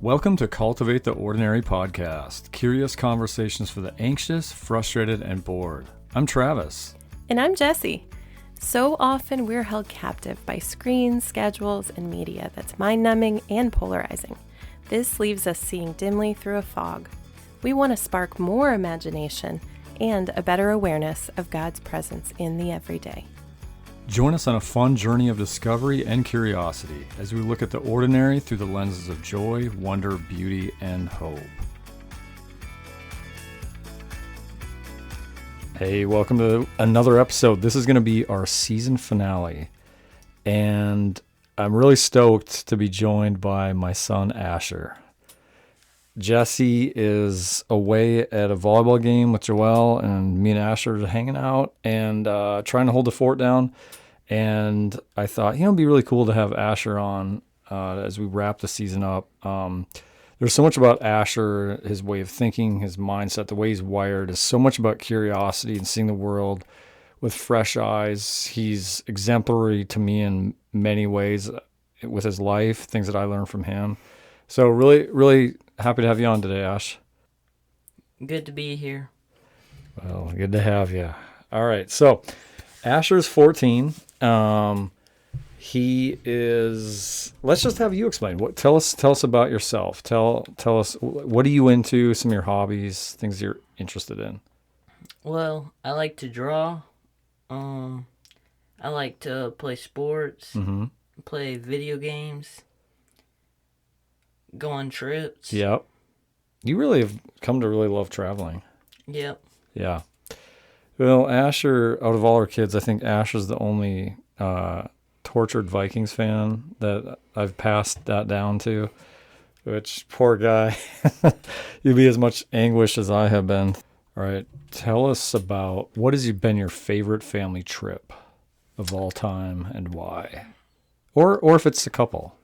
Welcome to Cultivate the Ordinary podcast, curious conversations for the anxious, frustrated, and bored. I'm Travis. And I'm Jessie. So often we're held captive by screens, schedules, and media that's mind-numbing and polarizing. This leaves us seeing dimly through a fog. We want to spark more imagination and a better awareness of God's presence in the everyday. Join us on a fun journey of discovery and curiosity as we look at the ordinary through the lenses of joy, wonder, beauty, and hope. Hey, welcome to another episode. This is going to be our season finale, and I'm really stoked to be joined by my son, Asher. Jesse is away at a volleyball game with Joelle, and me and Asher are hanging out and trying to hold the fort down. And I thought, it'd be really cool to have Asher on as we wrap the season up. There's so much about Asher, his way of thinking, his mindset, the way he's wired is so much about curiosity and seeing the world with fresh eyes. He's exemplary to me in many ways with his life, things that I learned from him. So really, really happy to have you on today, Ash. Good to be here. Well, good to have you. All right. So Asher's 14. He is, let's just have you explain. Tell us about yourself. Tell us, what are you into, some of your hobbies, things you're interested in? Well, I like to draw. I like to play sports, play video games, go on trips. Yep. You really have come to really love traveling. Yep. Yeah. Well, Asher, out of all our kids, I think Asher's the only tortured Vikings fan that I've passed that down to, which, poor guy, you'd be as much anguish as I have been. All right, tell us about what has been your favorite family trip of all time and why? Or if it's a couple.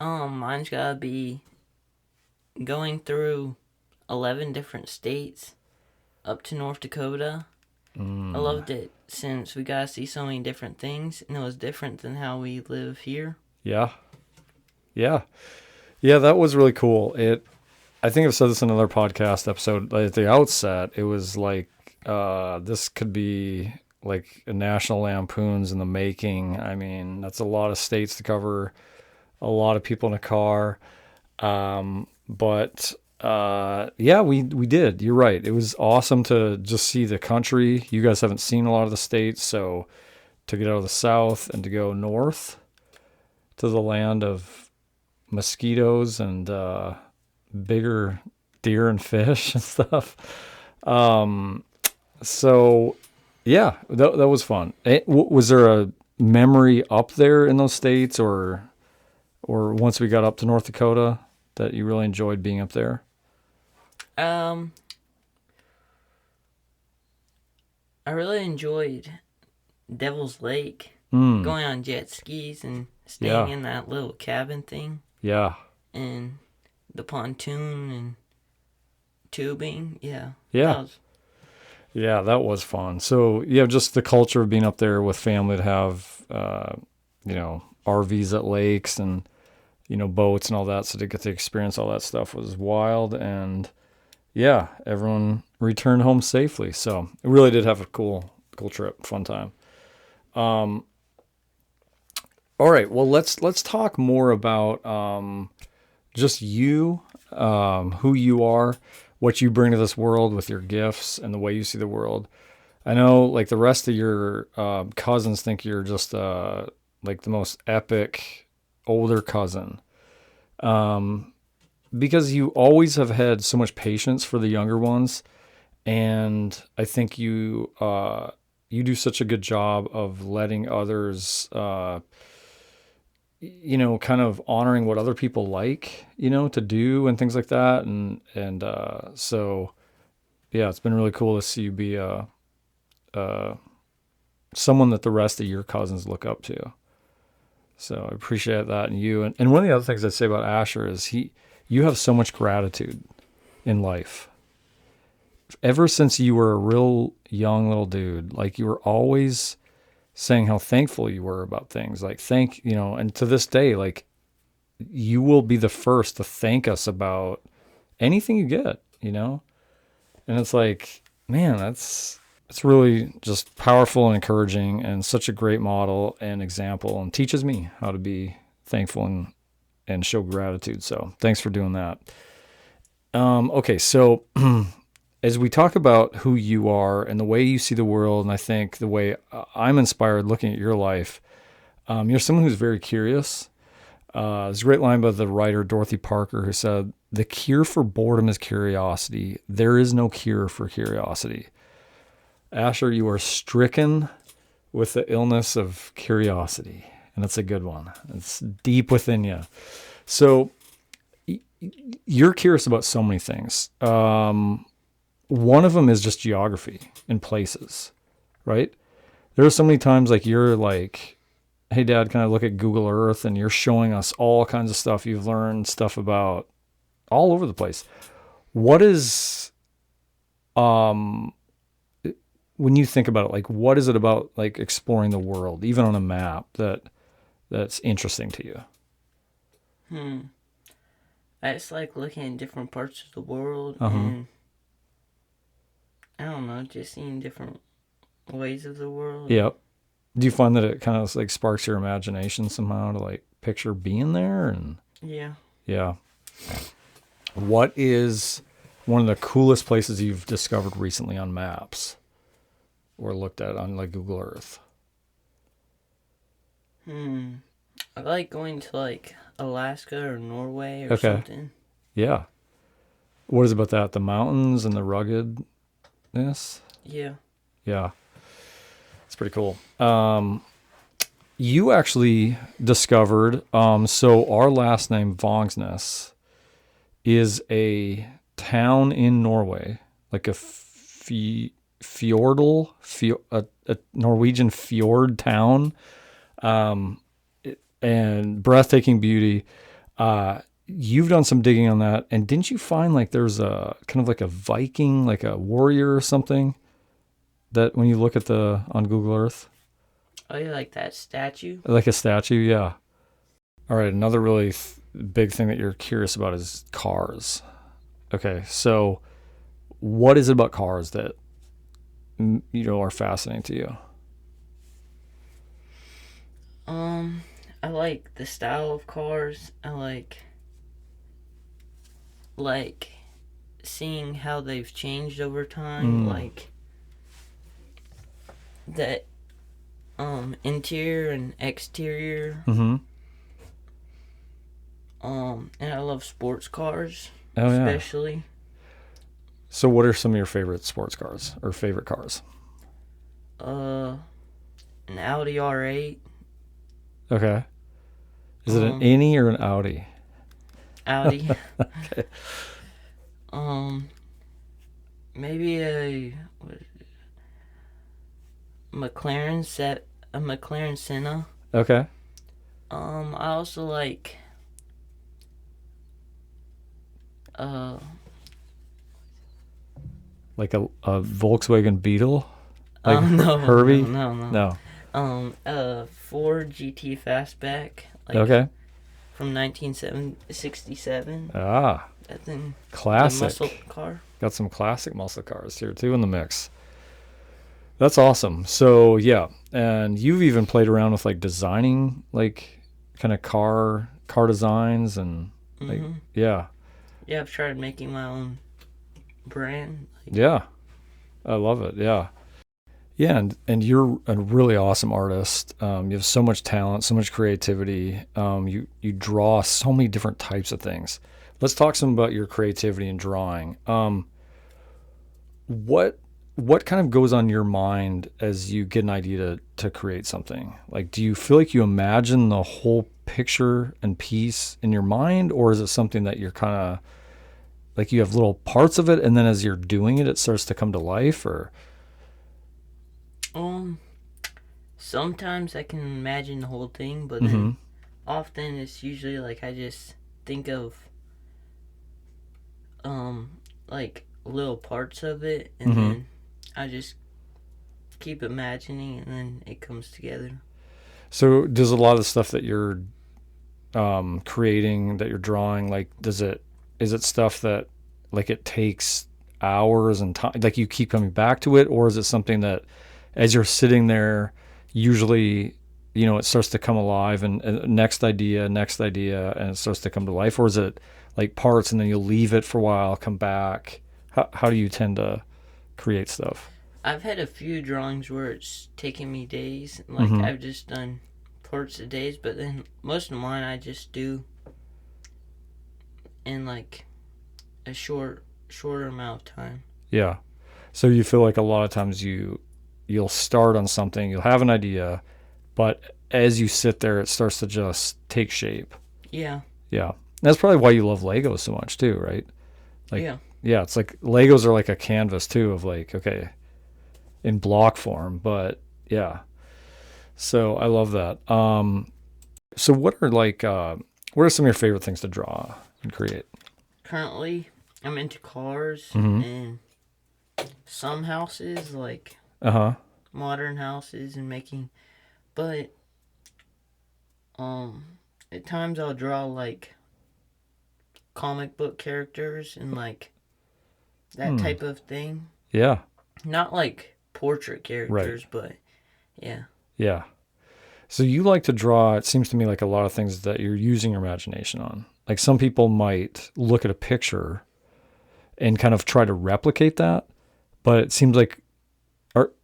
Mine's gotta be going through 11 different states up to North Dakota. I loved it since we got to see so many different things, and it was different than how we live here. Yeah, that was really cool. I think I've said this in another podcast episode. At the outset, it was like this could be like a National Lampoon's in the making. I mean, that's a lot of states to cover, a lot of people in a car, but. We did. You're right. It was awesome to just see the country. You guys haven't seen a lot of the states, so to get out of the south and to go north to the land of mosquitoes and bigger deer and fish and stuff. That was fun. Was there a memory up there in those states or once we got up to North Dakota that you really enjoyed being up there? I really enjoyed Devil's Lake, going on jet skis and staying in that little cabin thing. Yeah. And the pontoon and tubing. Yeah. Yeah. That was fun. So, just the culture of being up there with family to have, RVs at lakes and, boats and all that. So to get to experience all that stuff was wild. And everyone returned home safely. So it really did have a cool trip, fun time. All right. Well, let's talk more about just you, who you are, what you bring to this world with your gifts and the way you see the world. I know, like the rest of your cousins think you're just like the most epic older cousin. Because you always have had so much patience for the younger ones, and I think you do such a good job of letting others, kind of honoring what other people like, to do and things like that, so it's been really cool to see you be someone that the rest of your cousins look up to. So I appreciate that in you, and one of the other things I'd say about Asher is you have so much gratitude in life. Ever since you were a real young little dude, like you were always saying how thankful you were about things. Like and to this day, like you will be the first to thank us about anything you get, you know? And it's like, man, it's really just powerful and encouraging and such a great model and example and teaches me how to be thankful and show gratitude. So thanks for doing that. Okay, so as we talk about who you are and the way you see the world, and I think the way I'm inspired looking at your life, you're someone who's very curious. There's a great line by the writer Dorothy Parker who said, "The cure for boredom is curiosity. There is no cure for curiosity." Asher, you are stricken with the illness of curiosity, and it's a good one. It's deep within you. So you're curious about so many things. One of them is just geography and places, right? There are so many times like you're like, "Hey Dad, can I look at Google Earth?" And you're showing us all kinds of stuff you've learned stuff about all over the place. What is, when you think about it, like what is it about like exploring the world, even on a map, that's interesting to you? I just like looking at different parts of the world Uh-huh. and I don't know, just seeing different ways of the world. Yep. Do you find that it kind of like sparks your imagination somehow to like picture being there? And Yeah. yeah. What is one of the coolest places you've discovered recently on maps or looked at on like Google Earth? I like going to like Alaska or Norway or Okay. something. Yeah. What is it about that? The mountains and the ruggedness? Yeah. Yeah. It's pretty cool. You actually discovered, so our last name, Vangsnes, is a town in Norway, like a a Norwegian fjord town, and breathtaking beauty. You've done some digging on that, and didn't you find like there's a kind of like a Viking, like a warrior or something, that when you look at on Google Earth? Oh, you like that statue? Like a statue, yeah. All right, another really big thing that you're curious about is cars. Okay, so what is it about cars that are fascinating to you? I like the style of cars. I like seeing how they've changed over time, like that interior and exterior. Mm-hmm. And I love sports cars, Oh yeah. especially. So what are some of your favorite sports cars or favorite cars? An Audi R8. Okay. Is it an Innie or an Audi? Audi. Okay. Maybe a McLaren a McLaren Senna. Okay. I also like Like a Volkswagen Beetle? Like no, Herbie? no. No. Ford GT Fastback. Like Okay. from 1967. Ah, That's in the classic. muscle car. Got some classic muscle cars here too in the mix. That's awesome. So yeah, and you've even played around with like designing like kind of car designs and like yeah. Yeah, I've tried making my own brand. Yeah. I love it. Yeah. Yeah, and you're a really awesome artist. You have so much talent, so much creativity. You draw so many different types of things. Let's talk some about your creativity and drawing. What kind of goes on your mind as you get an idea to create something? Like, do you feel like you imagine the whole picture and piece in your mind, or is it something that you're kind of like you have little parts of it, and then as you're doing it, it starts to come to life? Or sometimes I can imagine the whole thing, but then often it's usually like I just think of like little parts of it, and then I just keep imagining, and then it comes together. so does a lot of the stuff that you're creating, that you're drawing? Like, is it stuff that like it takes hours and time, like you keep coming back to it, or is it something that as you're sitting there, usually, it starts to come alive and next idea, and it starts to come to life? Or is it like parts and then you'll leave it for a while, come back? How do you tend to create stuff? I've had a few drawings where it's taken me days. Like, Mm-hmm. I've just done parts of days, but then most of mine I just do in like a shorter amount of time. Yeah. So you feel like a lot of times you'll start on something, you'll have an idea, but as you sit there, it starts to just take shape. Yeah. Yeah. That's probably why you love Legos so much too, right? Like, Yeah. yeah, it's like Legos are like a canvas too of like, okay, in block form, but yeah. So I love that. So what are some of your favorite things to draw and create? Currently, I'm into cars Mm-hmm. and some houses, like Uh-huh. modern houses, and making. But um, at times I'll draw like comic book characters and like that Hmm. type of thing. Yeah. Not like portrait Right. characters, but yeah. Yeah. So you like to draw, it seems to me, like a lot of things that you're using your imagination on. Like some people might look at a picture and kind of try to replicate that, but it seems like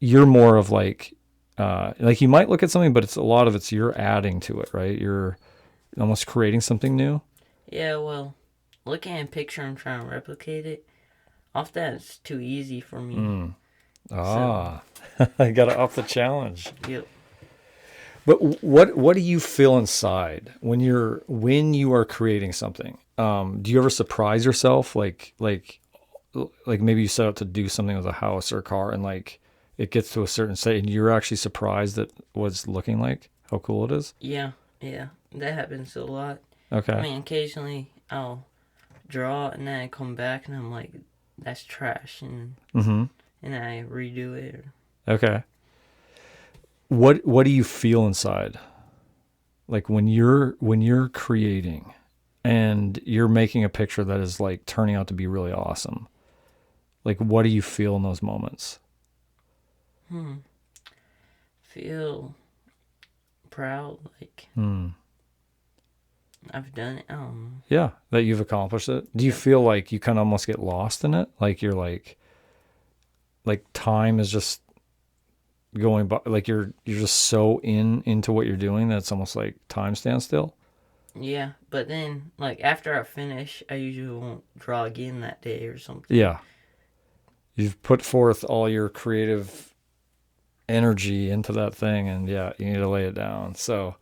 you're more of like you might look at something, but it's a lot of it's you're adding to it, right? You're almost creating something new. Yeah, well, looking at a picture and trying to replicate it, off that it's too easy for me. Mm. So, Ah, I got to up the challenge. yep. But what do you feel inside when you are creating something? Do you ever surprise yourself, like maybe you set out to do something with a house or a car, and like it gets to a certain state and you're actually surprised at what's looking like, how cool it is? Yeah, yeah. That happens a lot. I Okay. mean, occasionally I'll draw and then I come back and I'm like, that's trash, Mm-hmm. and I redo it. Okay. What do you feel inside? Like when you're creating and you're making a picture that is like turning out to be really awesome. Like what do you feel in those moments? Hmm. Feel proud, like Hmm. I've done it. I don't know. Yeah, that you've accomplished it. Do you Yep. feel like you kind of almost get lost in it? Like you're like time is just going by, like you're just so into what you're doing that it's almost like time stands still? Yeah, but then like after I finish, I usually won't draw again that day or something. Yeah. You've put forth all your creative energy into that thing, and yeah, you need to lay it down. So,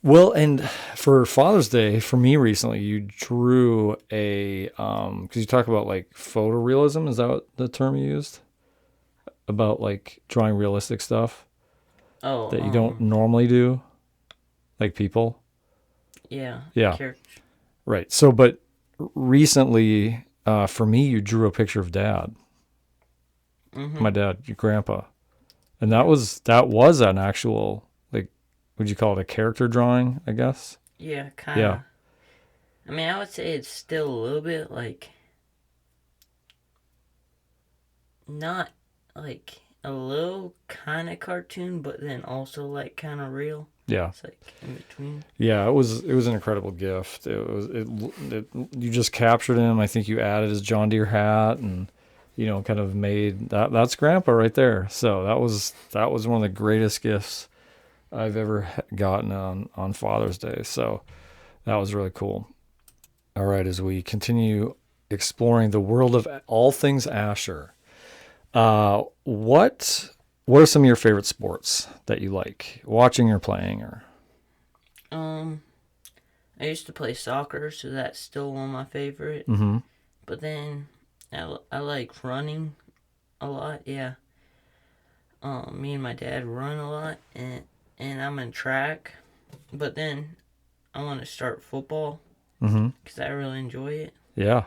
well, and for Father's Day, for me recently, you drew a because you talk about like photorealism. Is that what the term you used? About like drawing realistic stuff Oh, that you don't normally do, like people. yeah, Yeah, character. right. So, but recently, for me, you drew a picture of Dad, Mm-hmm. my dad, your grandpa, and that Yep. was an actual, like, would you call it a character drawing? I guess. Yeah, kind Yeah. of. I mean, I would say it's still a little bit like not like a little kind of cartoon, but then also like kind of real. Yeah. It's like in between. Yeah, it was an incredible gift. It you just captured him. I think you added his John Deere hat and kind of made that's grandpa right there. So that was one of the greatest gifts I've ever gotten on Father's Day. So that was really cool. All right, as we continue exploring the world of all things Asher, what are some of your favorite sports that you like watching or playing or? Um, I used to play soccer, so that's still one of my favorite. Mm-hmm. But then I like running a lot. Yeah. Me and my dad run a lot, and I'm in track. But then I want to start football Mm-hmm. because I really enjoy it. Yeah.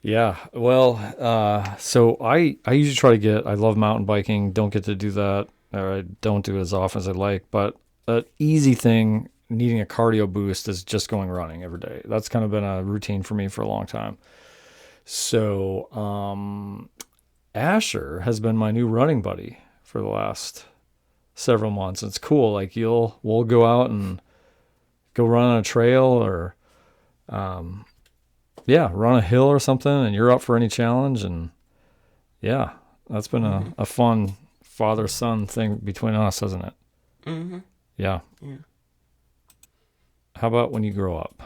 Yeah. Well, so I usually try to I love mountain biking. Don't get to do that, or I don't do it as often as I like. But an easy thing needing a cardio boost is just going running every day. That's kind of been a routine for me for a long time. So, Asher has been my new running buddy for the last several months. It's cool. Like we'll go out and go run on a trail or, run a hill or something, and you're up for any challenge. And yeah, that's been a fun father-son thing between us, hasn't it? Mm-hmm. Yeah. Yeah. How about when you grow up?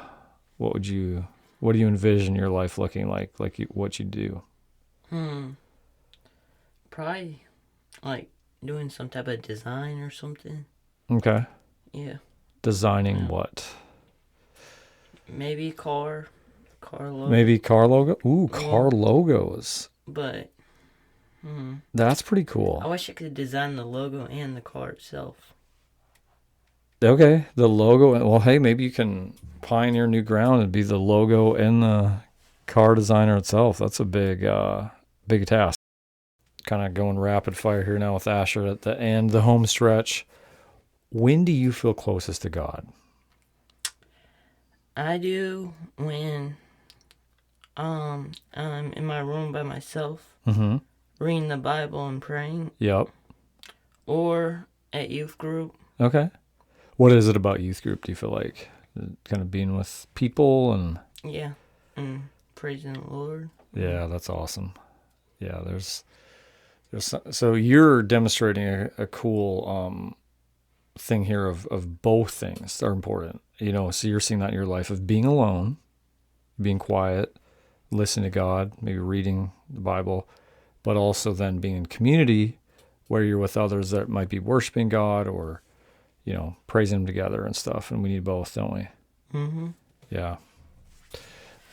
What do you envision your life looking like? What you do? Probably like doing some type of design or something. Okay. Yeah. Designing what? Maybe car logo. Maybe car logo? Ooh, car logos. But That's pretty cool. I wish I could design the logo and the car itself. Okay, the logo. Well, hey, maybe you can pioneer new ground and be the logo and the car designer itself. That's a big task. Kind of going rapid fire here now with Asher at the end, the home stretch. When do you feel closest to God? I do when I'm in my room by myself, reading the Bible and praying. Yep. Or at youth group. Okay. What is it about youth group, do you feel like? Kind of being with people and... Yeah, and praising the Lord. Yeah, that's awesome. Yeah, so you're demonstrating a cool thing here of both things that are important. So you're seeing that in your life of being alone, being quiet, listening to God, maybe reading the Bible, but also then being in community where you're with others that might be worshiping God or, praising Him together and stuff. And we need both, don't we? Mm-hmm. Yeah.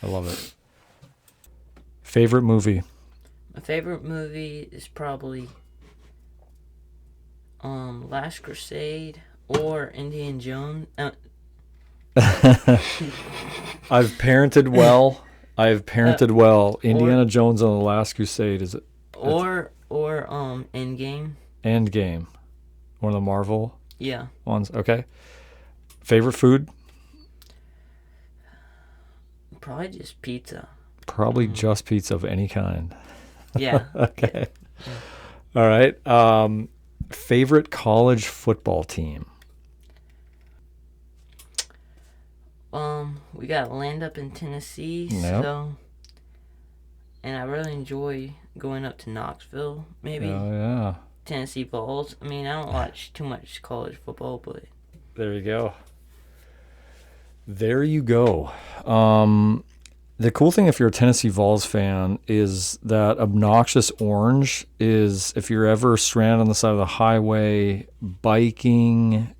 I love it. Favorite movie? My favorite movie is probably Last Crusade or Indiana Jones. I've parented well. Indiana Jones and the Last Crusade is it? Or Endgame. Endgame. One of the Marvel ones. Okay. Favorite food? Probably just pizza. Probably just pizza of any kind. Yeah. Okay. Yeah. All right. Favorite college football team? We got land up in Tennessee, Yep. and I really enjoy going up to Knoxville, maybe. Oh, yeah. Tennessee Vols. I mean, I don't watch too much college football, but... There you go. The cool thing if you're a Tennessee Vols fan is that obnoxious orange is if you're ever stranded on the side of the highway, biking,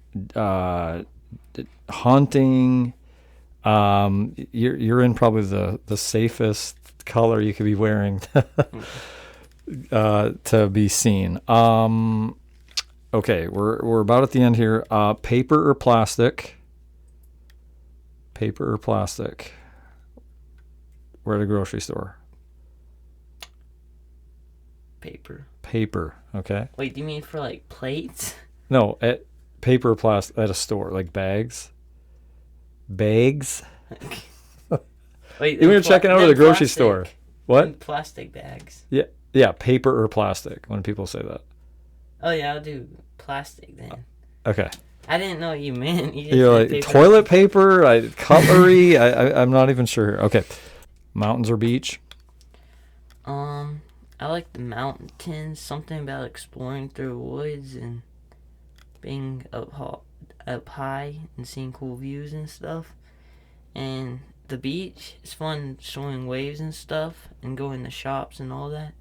hunting, you're in probably the safest color you could be wearing to be seen. Okay, we're about at the end here. Paper or plastic? Paper or plastic? We're at a grocery store. Paper, okay. Wait, do you mean for like plates? No, at paper or plastic at a store, like bags. Bags? Wait, when you're checking out at the grocery store. What? Plastic bags. Yeah, paper or plastic when people say that. Oh yeah, I'll do plastic then. Okay. I didn't know what you meant. You're like paper. Toilet paper, cutlery. I'm not even sure here. Okay. Mountains or beach? I like the mountains. Something about exploring through woods and being up high and seeing cool views and stuff. And the beach, it's fun showing waves and stuff and going to shops and all that.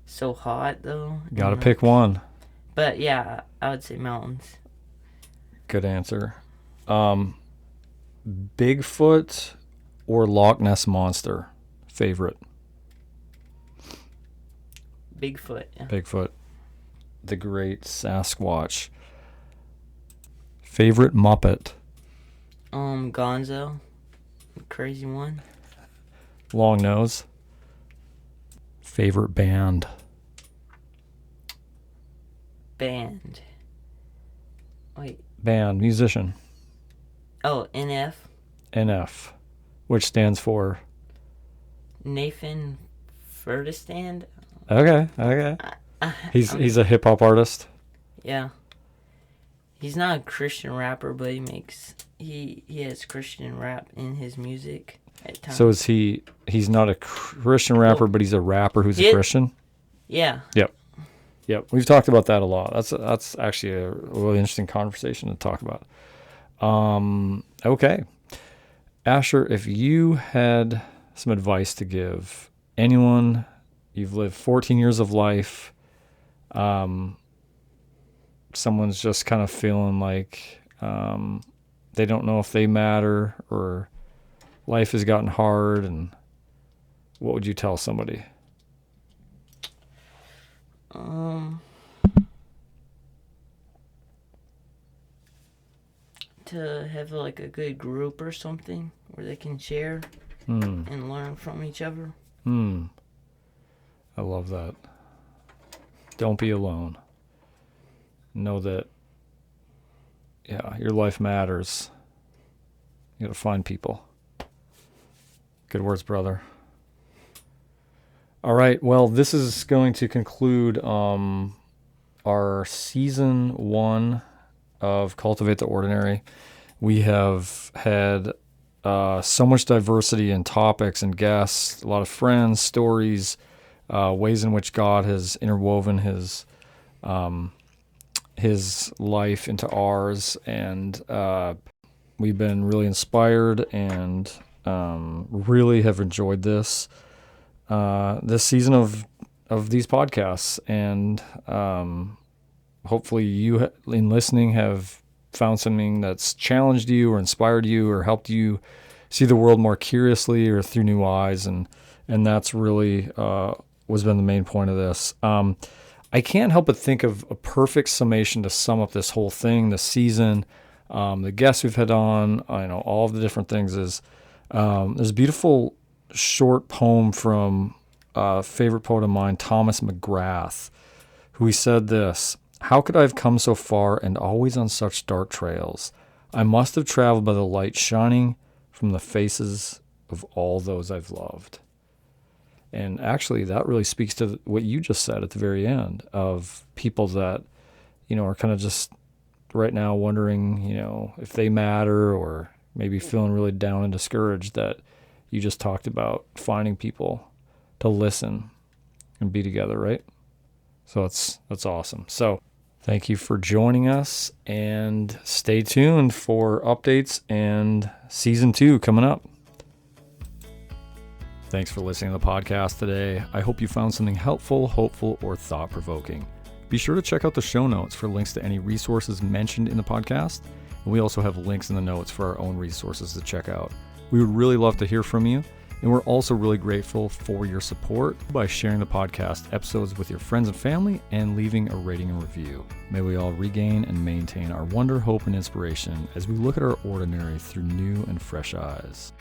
So hot though. Gotta pick one. But yeah, I would say mountains. Good answer. Bigfoot or Loch Ness Monster? Favorite? Bigfoot. Yeah. Bigfoot. The great Sasquatch. Favorite Muppet? Gonzo. Crazy one. Long nose. Favorite band? Band. Wait. Band, musician. Oh, NF, which stands for? Nathan Furtistand. Okay. He's a hip hop artist. Yeah. He's not a Christian rapper, but he has Christian rap in his music at times. So he's not a Christian rapper, but he's a rapper who's a Christian? Yeah. Yep. We've talked about that a lot. That's actually a really interesting conversation to talk about. Okay. Asher, if you had some advice to give anyone, you've lived 14 years of life, someone's just kind of feeling like they don't know if they matter or life has gotten hard, and what would you tell somebody? To have like a good group or something where they can share and learn from each other. I love that. Don't be alone. Know that, your life matters. You gotta find people. Good words, brother. All right, well, this is going to conclude our season 1 of Cultivate the Ordinary. We have had so much diversity in topics and guests, a lot of friends, stories, ways in which God has interwoven his life into ours, and we've been really inspired and really have enjoyed this season of these podcasts, and hopefully you in listening have found something that's challenged you or inspired you or helped you see the world more curiously or through new eyes, and that's really was been the main point of this. I can't help but think of a perfect summation to sum up this whole thing, the season, the guests we've had on, all of the different things is there's a beautiful short poem from a favorite poet of mine, Thomas McGrath, who he said this: "How could I have come so far and always on such dark trails? I must have traveled by the light shining from the faces of all those I've loved." And actually, that really speaks to what you just said at the very end of people that, are kind of just right now wondering, if they matter, or maybe feeling really down and discouraged, that you just talked about finding people to listen and be together, right? So that's awesome. So thank you for joining us, and stay tuned for updates and season 2 coming up. Thanks for listening to the podcast today. I hope you found something helpful, hopeful, or thought-provoking. Be sure to check out the show notes for links to any resources mentioned in the podcast. And we also have links in the notes for our own resources to check out. We would really love to hear from you. And we're also really grateful for your support by sharing the podcast episodes with your friends and family and leaving a rating and review. May we all regain and maintain our wonder, hope, and inspiration as we look at our ordinary through new and fresh eyes.